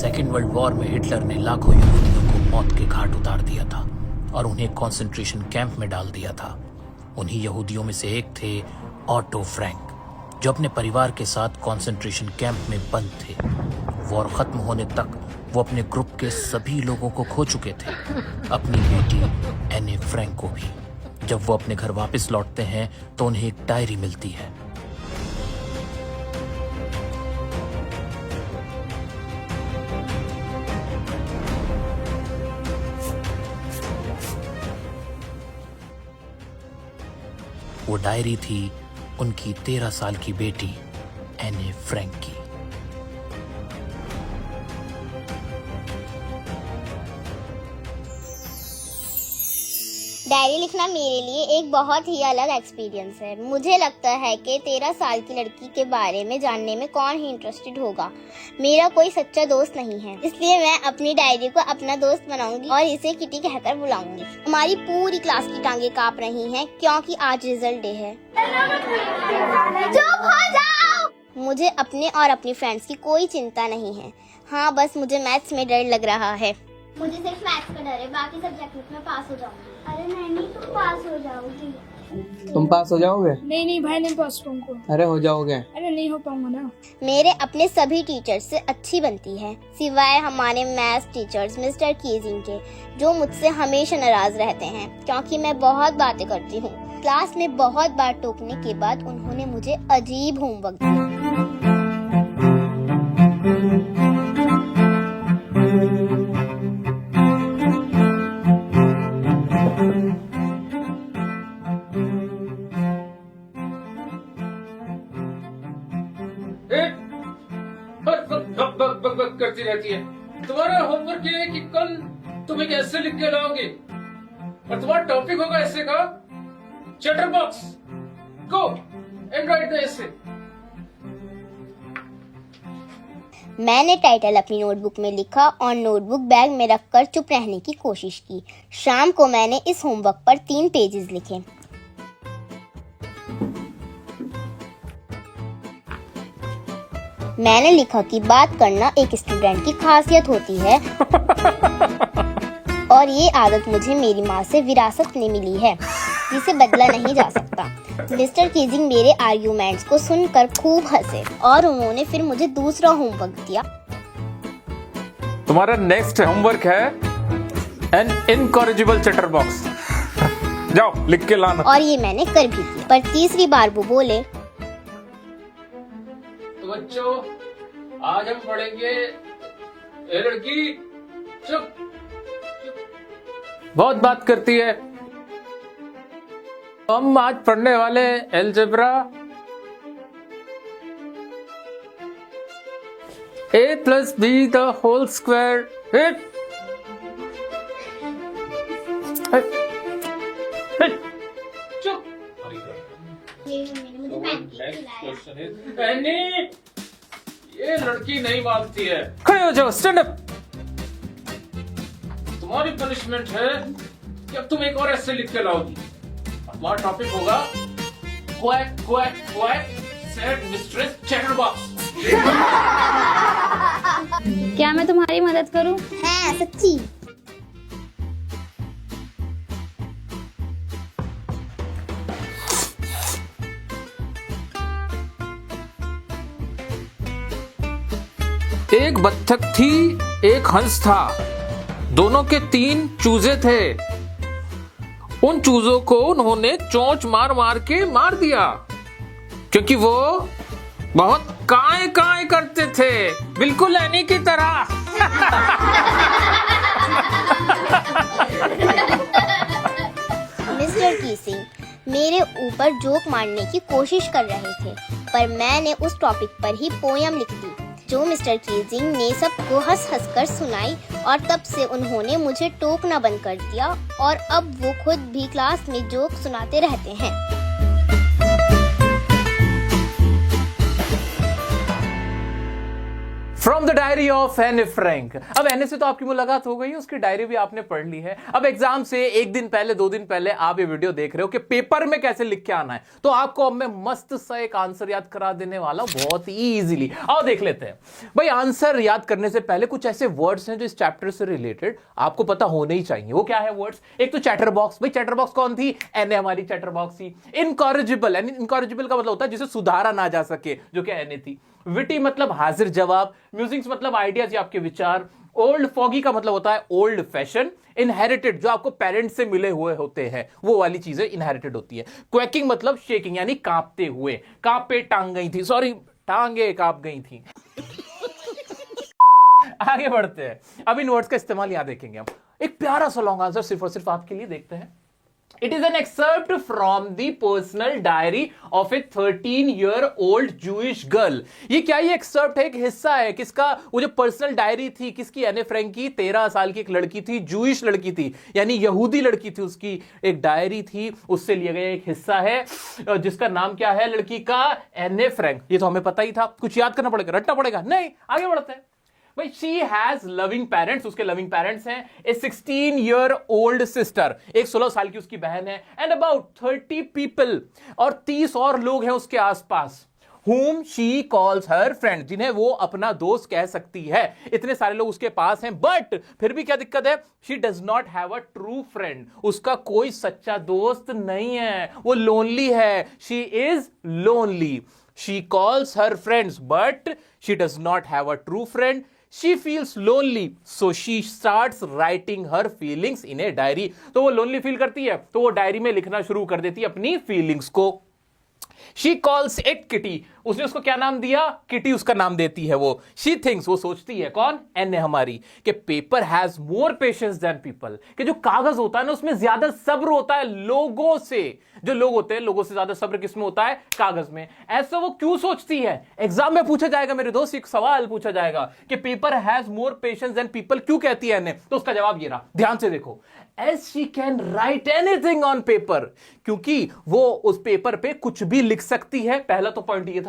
Second world war में Hitler ने लाखों यहूदियों को मौत के घाट उतार दिया था और उन्हें कॉन्सेंट्रेशन कैंप में डाल दिया था। उन्हीं यहूदियों में से एक थे ऑटो फ्रैंक, जो अपने परिवार के साथ कॉन्सेंट्रेशन कैंप में बंद थे। वॉर खत्म होने तक वो अपने ग्रुप के सभी लोगों को खो चुके थे, अपनी बेटी एने फ्रैंक को भी। जब वो अपने घर वापस लौटते हैं तो उन्हें एक डायरी मिलती है। वो डायरी थी उनकी 13 साल की बेटी एने फ्रैंक की। डायरी लिखना मेरे लिए एक बहुत ही अलग एक्सपीरियंस है। मुझे लगता है कि 13 साल की लड़की के बारे में जानने में कौन ही इंटरेस्टेड होगा। मेरा कोई सच्चा दोस्त नहीं है, इसलिए मैं अपनी डायरी को अपना दोस्त बनाऊंगी और इसे किटी कहकर बुलाऊंगी। हमारी पूरी क्लास की टांगें कांप रही हैं क्योंकि आज रिजल्ट डे है। चुप हो जाओ। मुझे अपने और अपनी फ्रेंड्स की कोई चिंता नहीं है। हाँ, बस मुझे मैथ्स में डर लग रहा है। मुझे सिर्फ मैथ्स का डर है, बाकी सब्जेक्ट में पास हो जाऊंगी। अरे नहीं, तुम पास हो जाओगी। तुम पास हो जाओगे? नहीं भाई, नहीं पास होऊंगा। अरे हो जाओगे। अरे नहीं हो पाऊंगा ना। मेरे अपने सभी टीचर्स से अच्छी बनती है, सिवाय हमारे मैथ्स टीचर्स मिस्टर कीजिंग के, जो मुझसे हमेशा नाराज रहते हैं क्योंकि मैं बहुत बातें करती हूँ। क्लास में बहुत बार टोकने के बाद उन्होंने मुझे अजीब होमवर्क दिया। बक करती रहती है। तुम्हारा होमवर्क ये है कि कल तुम एक ऐसे लिख के लाओगे और तुम्हारा टॉपिक होगा ऐसे का chatter box. Go and right the ऐसे। मैंने टाइटल अपनी नोटबुक में लिखा और नोटबुक बैग में रखकर चुप रहने की कोशिश की। शाम को मैंने इस होमवर्क पर 3 पेजेस लिखे। मैंने लिखा कि बात करना एक स्टूडेंट की खासियत होती है और ये आदत मुझे मेरी माँ से विरासत में मिली है, जिसे बदला नहीं जा सकता। मिस्टर कीजिंग मेरे आर्ग्यूमेंट्स को सुनकर खूब हंसे और उन्होंने फिर मुझे दूसरा होमवर्क दिया। तुम्हारा नेक्स्ट होमवर्क है एन इनकॉरिजिबल चैटर बॉक्स। जाओ लिख के लाना। और ये मैंने कर भी दिया। पर तीसरी बार वो बोले, तो बच्चों आज हम पढ़ेंगे ए लड़की चुप। बहुत बात करती है। हम आज पढ़ने वाले algebra a plus b the whole square। चुप। ये लड़की नहीं मानती है। खड़े हो जाओ, स्टैंड अप। तुम्हारी पनिशमेंट है कि अब तुम एक और ऐसे लिख के लाओगी। हमारा टॉपिक होगा quack quack quack said mistress chatter box. क्या मैं तुम्हारी मदद करूं? हाँ सच्ची। एक बत्तख थी, एक हंस था, दोनों के 3 चूजे थे। उन चूजों को उन्होंने चोंच मार मार के मार दिया क्योंकि वो बहुत काए काए करते थे, बिल्कुल एनी की तरह। मिस्टर कीजिंग मेरे ऊपर जोक मारने की कोशिश कर रहे थे, पर मैंने उस टॉपिक पर ही पोयम लिख दी जो मिस्टर कीजिंग ने सबको हंस हंस कर सुनाई। और तब से उन्होंने मुझे टोकना बंद कर दिया और अब वो खुद भी क्लास में जोक सुनाते रहते हैं। फ्रॉम द डायरी ऑफ एने फ्रैंक। अब एने से तो आपकी मुलाकात हो गई, उसकी डायरी भी आपने पढ़ ली है। अब एग्जाम से एक दिन पहले, 2 दिन पहले आप ये वीडियो देख रहे हो कि पेपर में कैसे लिख के आना है, तो आपको अब मैं मस्त सा एक आंसर याद करा देने वाला हूं, बहुत ही इजीली। आओ देख लेते हैं। भाई आंसर याद करने से पहले कुछ ऐसे वर्ड्स हैं जो इस चैप्टर से रिलेटेड आपको पता होने ही चाहिए। वो क्या है वर्ड्स? एक तो चैटर बॉक्स। भाई चैटर बॉक्स कौन थी? एने हमारी चैटर बॉक्स थी। इनकॉरिजिबल, यानी इनकॉरिजिबल का मतलब होता है जिसे सुधारा ना जा सके, जो कि एने थी। विटी मतलब हाजिर जवाब। म्यूजिक्स मतलब आइडियाज या आपके विचार। ओल्ड फॉगी का मतलब होता है ओल्ड फैशन। इनहेरिटेड जो आपको पेरेंट्स से मिले हुए होते हैं, वो वाली चीजें इनहेरिटेड होती है। क्वैकिंग मतलब शेकिंग, यानी कांपते हुए। कांपे टांग गई थी, सॉरी टांगे कांप गई थी। आगे बढ़ते हैं। अब इन वर्ड्स का इस्तेमाल यहां देखेंगे हम। एक प्यारा सा लॉन्ग आंसर सिर्फ और सिर्फ आपके लिए देखते हैं। It is an excerpt from the personal diary of a 13-year-old Jewish girl. ये क्या? ये एक्सर्प्ट है, एक हिस्सा है किसका? वो जो पर्सनल डायरी थी किसकी? एने फ्रैंक की। 13 साल की एक लड़की थी, जूइश लड़की थी, यानी यहूदी लड़की थी, उसकी एक डायरी थी, उससे लिया गया एक हिस्सा है जिसका नाम क्या है लड़की का? एने फ्रैंक। ये तो हमें पता ही था, कुछ याद करना पड़ेगा, रटना पड़ेगा नहीं। आगे बढ़ते हैं। भाई शी हैज लविंग पेरेंट्स, उसके लविंग पेरेंट्स हैं। ए 16-year-old सिस्टर, एक 16 साल की उसकी बहन है। एंड अबाउट 30 पीपल, और 30 और लोग हैं उसके आसपास। whom she calls her friend, जिन्हें वो अपना दोस्त कह सकती है। इतने सारे लोग उसके पास हैं, बट फिर भी क्या दिक्कत है? she does not have a true friend, उसका कोई सच्चा दोस्त नहीं है, वो लोनली है। she is lonely. she calls her friends but she does not have a true friend. She feels lonely, so she starts writing her feelings in a diary. तो वो लोनली फील करती है, तो वो डायरी में लिखना शुरू कर देती है अपनी फीलिंग्स को। She calls it Kitty. उसने उसको क्या नाम दिया? किटी उसका नाम देती है वो। She thinks, वो सोचती है, कौन? एन हमारी, कि paper has more patience than people, कि जो कागज होता है ना उसमें ज्यादा सब्र होता है लोगों से। जो लोग होते हैं, लोगों से ज्यादा सब्र किसमें होता है? कागज में। ऐसा वो क्यों सोचती है? एग्जाम में पूछा जाएगा मेरे दोस्त, एक सवाल पूछा जाएगा कि paper has more patience than people क्यों कहती है एन? तो उसका जवाब ये रहा, ध्यान से देखो। As she can write anything on paper, क्योंकि वो उस पेपर पे कुछ भी लिख सकती है। पहला तो पॉइंट ये था।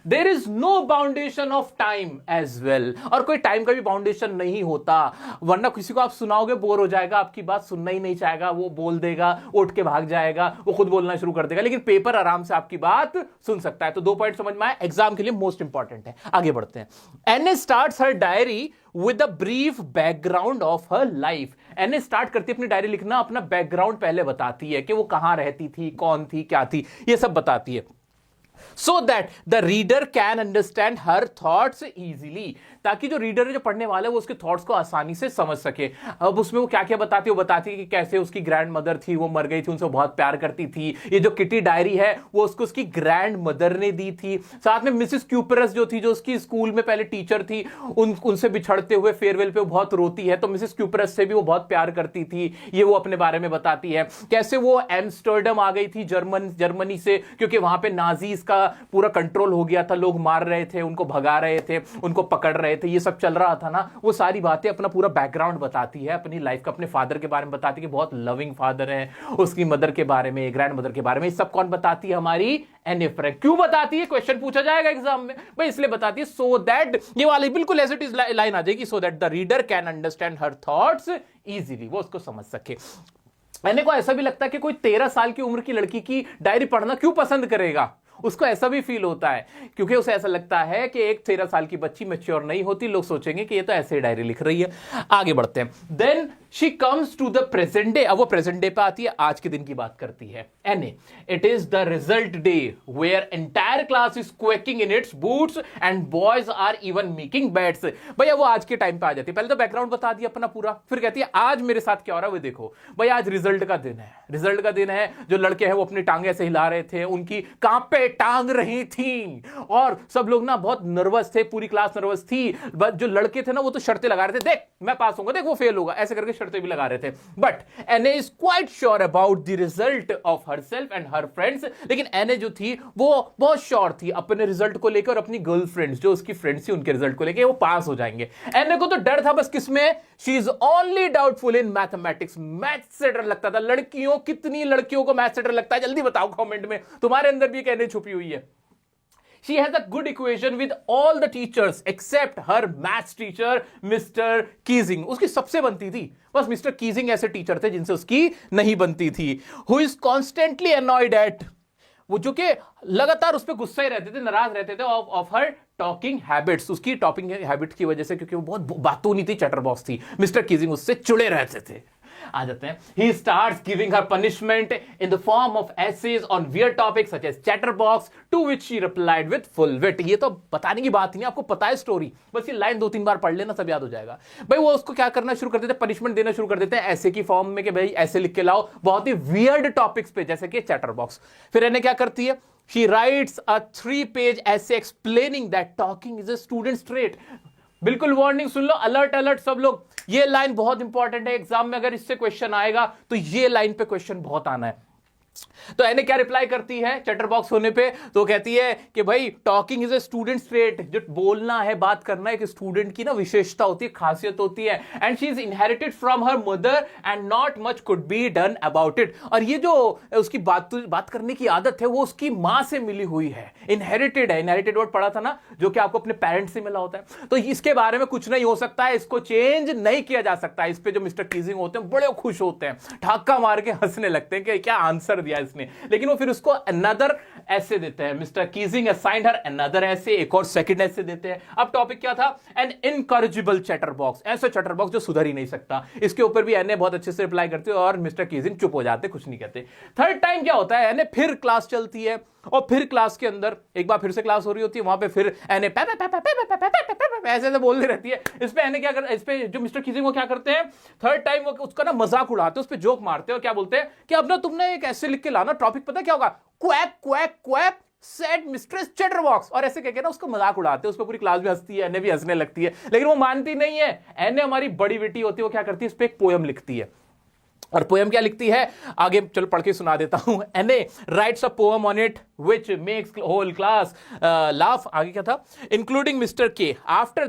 There is no boundation of time as well, और कोई टाइम का भी बाउंडेशन नहीं होता, वरना किसी को आप सुनाओगे बोर हो जाएगा, आपकी बात सुनना ही नहीं चाहेगा, वो बोल देगा, उठ के भाग जाएगा, वो खुद बोलना शुरू कर देगा। लेकिन पेपर आराम से आपकी बात सुन सकता है। तो 2 पॉइंट समझ में आए, एग्जाम के लिए मोस्ट इंपॉर्टेंट है। आगे बढ़ते हैं। Anne starts her diary with a brief background of her life. Anne start करती है अपनी डायरी लिखना, अपना बैकग्राउंड पहले बताती है कि वो कहां रहती थी, कौन थी, क्या थी, ये सब बताती है। so that the reader can understand her thoughts easily, ताकि जो रीडर है, जो पढ़ने वाला है, वो उसके थॉट्स को आसानी से समझ सके। अब उसमें वो क्या क्या बताती है? वो बताती है कि कैसे उसकी ग्रैंड मदर थी, वो मर गई थी, उनसे बहुत प्यार करती थी। ये जो किटी डायरी है वो उसको उसकी ग्रैंड मदर ने दी थी। साथ में मिसेस क्यूपरस जो थी, जो उसकी स्कूल में पहले टीचर थी, उनसे बिछड़ते हुए फेयरवेल पे वो बहुत रोती है, तो मिसेस क्यूपरस से भी वो बहुत प्यार करती थी। ये वो अपने बारे में बताती है। कैसे वो एम्स्टर्डम आ गई थी जर्मनी से, क्योंकि वहां पे नाजीज का पूरा कंट्रोल हो गया था, लोग मार रहे थे, उनको भगा रहे थे, उनको पकड़ रहे थे, ये सब चल रहा था ना। वो सारी बातें, अपना पूरा बैकग्राउंड बताती है अपनी लाइफ का। अपने फादर के बारे में बताती है कि बहुत लविंग फादर है, उसकी मदर के बारे में, ग्रैंड मदर के बारे में। ये सब कौन बताती है? हमारी एने फ्रैंक। क्यों बताती है? क्वेश्चन पूछा जाएगा एग्जाम में। भाई इसलिए बताती है सो दैट, ये वाली बिल्कुल एज इट इज लाइन आ जाएगी, so that the reader can understand her thoughts easily, वो उसको समझ सके। मैंने को ऐसा भी लगता है कि कोई 13 साल की उम्र की लड़की की डायरी पढ़ना क्यों पसंद करेगा? उसको ऐसा भी फील होता है, क्योंकि उसे ऐसा लगता है कि एक 13 साल की बच्ची मैच्योर नहीं होती, लोग सोचेंगे कि ये तो ऐसे ही डायरी लिख रही है। आगे बढ़ते हैं। Then she comes to the present day. अब वो प्रेजेंट डे पे आती है, आज के दिन की बात करती है। एने, it is the result day where entire class is quaking in its boots and boys are even making bets. भैया वो आज के टाइम पे आ जाती है। पहले तो बैकग्राउंड बता दिया अपना पूरा, फिर कहती है आज मेरे साथ क्या हो रहा है वो देखो। भाई आज रिजल्ट का दिन है, रिजल्ट का दिन है। जो लड़के हैं वो अपनी टांगे ऐसे हिला रहे थे, उनकी कांपे टांग रही थी, और सब लोग ना बहुत नर्वस थे, पूरी क्लास नर्वस थी। जो लड़के थे ना वो तो शर्तें लगा रहे थे, देख मैं पास होऊंगा, देख वो फेल होगा, ऐसे करके शर्तें भी लगा रहे थे। बट एने is quite sure about the result of herself and her friends. लेकिन एने जो थी वो बहुत श्योर थी अपने रिजल्ट को लेकर, और अपनी गर्लफ्रेंड्स जो उसकी फ्रेंड्स थी उनके रिजल्ट को लेकर, वो पास हो जाएंगे। एने को तो डर था बस किसमें? She is only doubtful in mathematics. Maths से डर लगता था। लड़कियों, कितनी लड़कियों को मैथ्स से डर लगता है? जल्दी बताओ कमेंट में, तुम्हारे अंदर भी कहने छुपी हुई है। She has a good equation with all the teachers except her maths teacher mister Keesing. उसकी सबसे बनती थी, बस मिस्टर कीजिंग ऐसे टीचर थे जिनसे उसकी नहीं बनती थी। Who is constantly annoyed at, वो जो कि लगातार उस पर गुस्सा ही रहते थे, नाराज रहते थे ऑफ हर टॉकिंग हैबिट्स, उसकी टॉकिंग हैबिट की वजह से, क्योंकि वो बहुत बातूनी थी, चैटरबॉक्स थी। मिस्टर कीजिंग उससे चिड़े रहते थे। आ जाते हैं, he starts giving her punishment in the form of essays on weird topics such as chatterbox, to which she replied with full wit। ये तो बताने की बात ही नहीं, आपको पता है स्टोरी, बस ये लाइन 2-3 बार पढ़ लेना, सब याद हो जाएगा। भाई वो उसको क्या करना शुरू कर देते, पनिशमेंट देना शुरू कर देते हैं ऐसे की फॉर्म में कि भाई ऐसे लिख के लाओ बहुत ही वियर्ड टॉपिक्स पे, जैसे कि चैटरबॉक्स। फिर इन्हें क्या करती है, she writes a 3-page essay explaining that talking is a student's trait। बिल्कुल वार्निंग सुन लो, अलर्ट अलर्ट सब लोग, ये लाइन बहुत इंपॉर्टेंट है, एग्जाम में अगर इससे क्वेश्चन आएगा तो ये लाइन पे क्वेश्चन बहुत आना है। तो एने क्या रिप्लाई करती है चैटरबॉक्स होने पे, तो कहती है कि भाई talking is a students trait, जो बोलना है, बात करना एक स्टूडेंट की ना विशेषता होती है, खासियत होती है। And she is inherited from her mother and not much could be done about it. और ये जो उसकी बात करने की आदत है वो उसकी मां से मिली हुई है, इनहेरिटेड है। इनहेरिटेड वर्ड पढ़ा था ना, जो कि आपको अपने पेरेंट्स से मिला होता है। तो इसके बारे में कुछ नहीं हो सकता है, इसको चेंज नहीं किया जा सकता। इस पे जो मिस्टर कीजिंग होते हैं बड़े खुश होते हैं, ठाका मार के हंसने लगते हैं कि क्या आंसर दिया इसने। लेकिन वो फिर उसको अनदर ऐसे देते हैं, मिस्टर कीजिंग असाइंड हर अनदर ऐसे, एक और सेकंड ऐसे देते हैं। अब टॉपिक क्या था, एन इनकरेजिबल चैटरबॉक्स, ऐसा चैटरबॉक्स जो सुधर ही नहीं सकता। इसके ऊपर भी एने बहुत अच्छे से रिप्लाई करते हैं और मिस्टर कीजिंग चुप हो जाते, कुछ नहीं कहते। थर्ड टाइम क्या होता है, एने फिर क्लास चलती है और फिर क्लास के अंदर एक बार फिर से क्लास हो रही होती है, वहां पे फिर एने ऐसे ऐसे बोलती रहती है। इस पे एने क्या कर, इस पे जो मिस्टर कीजिंग वो क्या करते हैं, थर्ड टाइम वो उसका ना मजाक उड़ाते हैं, उस पे जोक मारते हैं और क्या बोलते हैं कि अब ना तुमने एक ऐसे लिख के लाना, टॉपिक पता क्या होगा, quack quack quack said mistress chatterbox, और ऐसे कहके ना उसको मजाक उड़ाते हैं। उस पे पूरी क्लास भी हंसती है, एने भी हंसने लगती है, लेकिन वो मानती नहीं है। एने हमारी बड़ी बेटी होती है, वो क्या करती है, इस पे एक पोयम लिखती है। और पोएम क्या लिखती है, आगे चलो पढ़ के सुना देता हूं। Anne writes a poem on it which makes whole class laugh, आगे क्या था, including mister K. After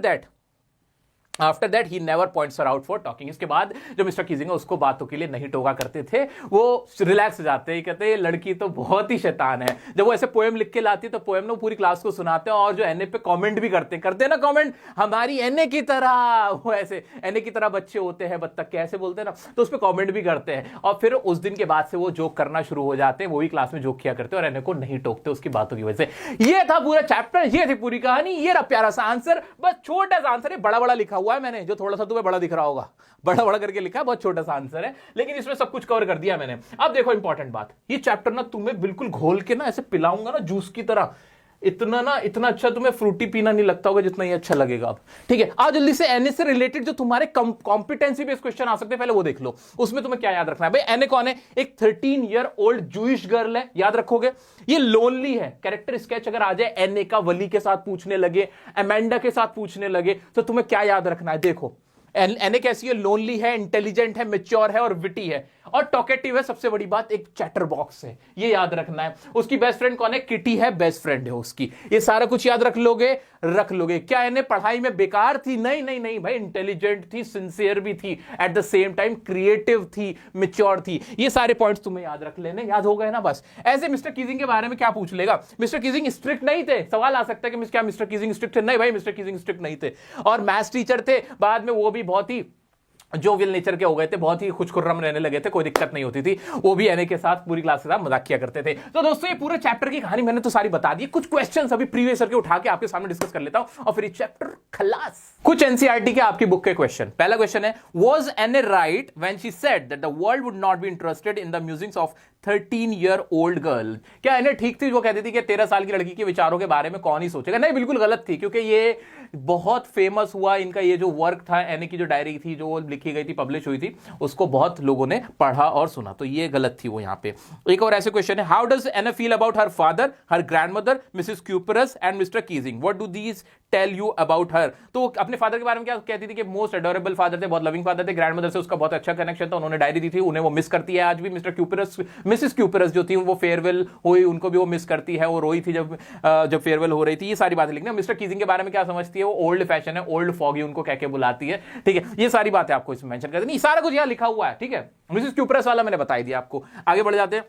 that he never points her out for talking. इसके बाद जो मिस्टर कीजिंग है उसको बातों के लिए नहीं टोका करते थे, वो रिलैक्स हो जाते हैं, कहते हैं लड़की तो बहुत ही शैतान है। जब वो ऐसे पोएम लिख के लाती है तो पोएम ना पूरी क्लास को सुनाते हैं, और जो एनए पे कमेंट भी करते हैं ना, कमेंट हमारी एनए की तरह, वो ऐसे एनए की तरह बच्चे होते हैं, बत्तख के ऐसे बोलते हैं ना, तो उस पर कॉमेंट भी करते हैं। और फिर उस दिन के बाद से वो जोक करना शुरू हो जाते हैं, वो भी क्लास में जोक किया करते हैं और एनए को नहीं टोकते उसकी बातों की वजह से। ये था पूरा चैप्टर, ये थी पूरी कहानी, ये रहा प्यारा सा आंसर, बस छोटा सा आंसर है, बड़ा बड़ा लिखा हुआ है मैंने, जो थोड़ा सा तुम्हें बड़ा दिख रहा होगा, बड़ा बड़ा करके लिखा है, बहुत छोटा सा आंसर है, लेकिन इसमें सब कुछ कवर कर दिया मैंने। अब देखो इंपॉर्टेंट बात, ये चैप्टर ना तुम्हें बिल्कुल घोल के ना ऐसे पिलाऊंगा ना जूस की तरह, इतना अच्छा तुम्हें फ्रूटी पीना नहीं लगता होगा जितना ये अच्छा लगेगा। अब ठीक है, आओ जल्दी से एनए से रिलेटेड जो तुम्हारे कॉम्पिटेंसी बेस्ड क्वेश्चन आ सकते हैं, पहले वो देख लो। उसमें तुम्हें क्या याद रखना है, भाई एनए कौन है, एक 13 ईयर ओल्ड जूइश गर्ल है, याद रखोगे। ये लोनली है, कैरेक्टर स्केच अगर आ जाए एनए का वली के साथ पूछने लगे, अमेंडा के साथ पूछने लगे, तो तुम्हें क्या याद रखना है, देखो एनए कैसी है, लोनली है, इंटेलिजेंट है, मैच्योर है और विटी है, और टॉकेटिव है। सबसे बड़ी बात एक चैटर बॉक्स है, ये याद रखना है। उसकी बेस्ट फ्रेंड कौन है, किटी है, बेस्ट फ्रेंड है उसकी। ये सारा कुछ याद रख लोगे। क्या एनए पढ़ाई में बेकार थी, नहीं भाई, इंटेलिजेंट थी, सिंसियर भी थी, at the same time creative थी, मैच्योर थी। ये सारे पॉइंट्स तुम्हें याद रख लेने, याद हो गए ना बस। ऐसे मिस्टर कीजिंग के बारे में क्या पूछ लेगा, मिस्टर कीजिंग स्ट्रिक्ट नहीं थे, सवाल आ सकता है कि क्या मिस्टर कीजिंग स्ट्रिक्ट थे, नहीं भाई मिस्टर कीजिंग स्ट्रिक्ट नहीं थे। और मैथ्स टीचर थे, बाद में वो भी बहुत ही जोवियल नेचर के हो गए थे, बहुत ही खुशखुर्रम रहने लगे थे, कोई दिक्कत नहीं होती थी, वो भी एनए के साथ पूरी क्लास के साथ मजाक किया करते थे। तो दोस्तों ये पूरे चैप्टर की कहानी मैंने तो सारी बता दी, कुछ क्वेश्चंस अभी प्रीवियस ईयर के उठा के आपके सामने डिस्कस कर लेता हूं और फिर ये चैप्टर खलास। कुछ एनसीईआरटी के आपकी बुक के क्वेश्चन। पहला क्वेश्चन है, was Anne right when she said that the world would not be interested in the musings of 13 year old girl. क्या एनए ठीक थी, वो कहती थी कि 13 साल की लड़की के विचारों के बारे में कौन ही सोचेगा। नहीं, बिल्कुल गलत थी, क्योंकि ये बहुत फेमस हुआ, इनका ये जो वर्क था, एनए की जो डायरी थी जो लिखी गई थी, पब्लिश हुई थी, उसको बहुत लोगों ने पढ़ा और सुना, तो ये गलत थी वो यहाँ पे। एक और ऐसे क्वेश्चन है, how does Anne feel about her father, her grandmother, missus Kuperus and mister Keesing, what do these tell you about her. तो अपने फादर के बारे में क्या कहती थी कि मोस्ट एडोरेबल फादर थे, बहुत लविंग फादर थे, ग्रैंडमदर से उसका बहुत अच्छा कनेक्शन था, उन्होंने डायरी दी थी, उन्हें वो मिस करती है आज भी। मिस्टर क्यूपरस, मिसेस क्यूपरस जो थी, वो फेयरवेल हुई, उनको भी वो मिस करती है, वो रोई थी जब फेयरवेल हो रही थी। ये सारी बातें लिखना। मिस्टर कीजिंग के बारे में क्या समझती है, वो ओल्ड फैशन है, ओल्ड फॉगी उनको कह के बुलाती है, ठीक है। ये सारी बातें आपको इसमें मेंशन कर देनी, सारा कुछ यहां लिखा हुआ है, ठीक है। मिसेस क्यूपरस वाला मैंने बता दिया आपको। आगे बढ़ जाते हैं।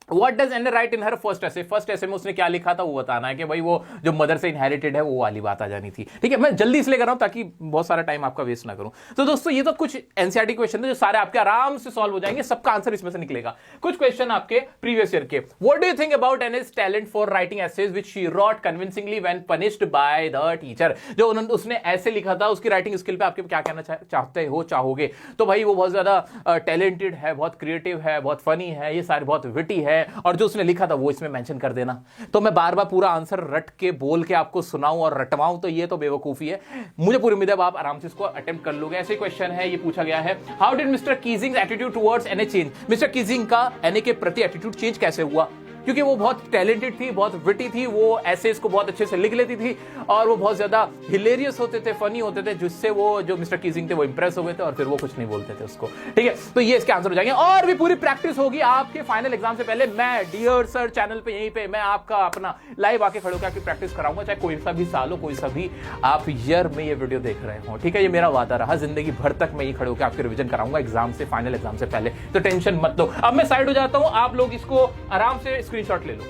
What does Anne write in her first essay? First essay में उसने क्या लिखा था वो बताना है कि भाई वो जो मदर से इनहेरिटेड है वो वाली बात आ जानी थी। ठीक है, मैं जल्दी इसलिए कर रहा हूं ताकि बहुत सारा टाइम आपका वेस्ट ना करूं। तो दोस्तों ये तो कुछ एनसीईआरटी क्वेश्चन थे जो सारे आपके आराम से सॉल्व हो जाएंगे, सबका आंसर इसमें से निकलेगा। कुछ क्वेश्चन आपके प्रीवियस ईयर के। What do you think about Anne's talent for writing essays which she wrote convincingly when punished by the teacher? जो उसने ऐसे लिखा था, उसकी राइटिंग स्किल पे आपके क्या कहना चाहते हो चाहोगे? तो भाई वो बहुत ज्यादा टैलेंटेड है, बहुत क्रिएटिव है, बहुत फनी है, ये सारे बहुत विटी है, और जो उसने लिखा था वो इसमें मेंशन कर देना। तो मैं बार बार पूरा आंसर रट के बोल के आपको सुनाऊं और रटवाऊं तो ये तो बेवकूफी है। मुझे पूरी उम्मीद है आप आराम से इसको अटेम्प्ट कर लोगे। ऐसे क्वेश्चन है, ये पूछा गया है, how did mister Keesing attitude towards एने चेंज? मिस्टर कीजिंग का एने के प्रति एटीट्यूड चेंज कैसे हुआ? क्योंकि वो बहुत टैलेंटेड थी, बहुत विटी थी, वो एसेस को बहुत अच्छे से लिख लेती थी और वो बहुत ज्यादा हिलेरियस होते थे, फनी होते थे, जिससे वो जो मिस्टर कीजिंग थे वो इंप्रेस हो गए थे और फिर वो कुछ नहीं बोलते थे उसको। ठीक है, तो ये इसके आंसर हो जाएंगे। और भी पूरी प्रैक्टिस होगी आपके फाइनल एग्जाम से पहले। मैं डियर सर चैनल पे यहीं पे मैं आपका अपना लाइव आके खड़े होकर आपकी प्रैक्टिस कराऊंगा, चाहे कोई सा भी साल हो, कोई सा भी आप ईयर में ये वीडियो देख रहे हो। ठीक है, ये मेरा वादा रहा, जिंदगी भर तक मैं ये खड़े होकर आपके रिविजन कराऊंगा एग्जाम से, फाइनल एग्जाम से पहले। तो टेंशन मत लो। अब मैं साइड हो जाता हूं, आप लोग इसको आराम से स्क्रीनशॉट ले लो।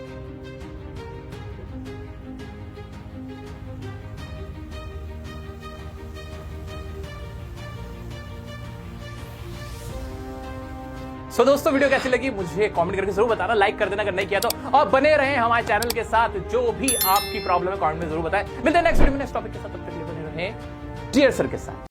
सो दोस्तों वीडियो कैसी लगी मुझे कमेंट करके जरूर बताना, लाइक कर देना अगर नहीं किया तो, और बने रहें हमारे चैनल के साथ। जो भी आपकी प्रॉब्लम है कमेंट में जरूर बताएं। मिलते हैं नेक्स्ट वीडियो में नेक्स्ट टॉपिक के साथ, तब तक के लिए बने रहें डियर सर के साथ।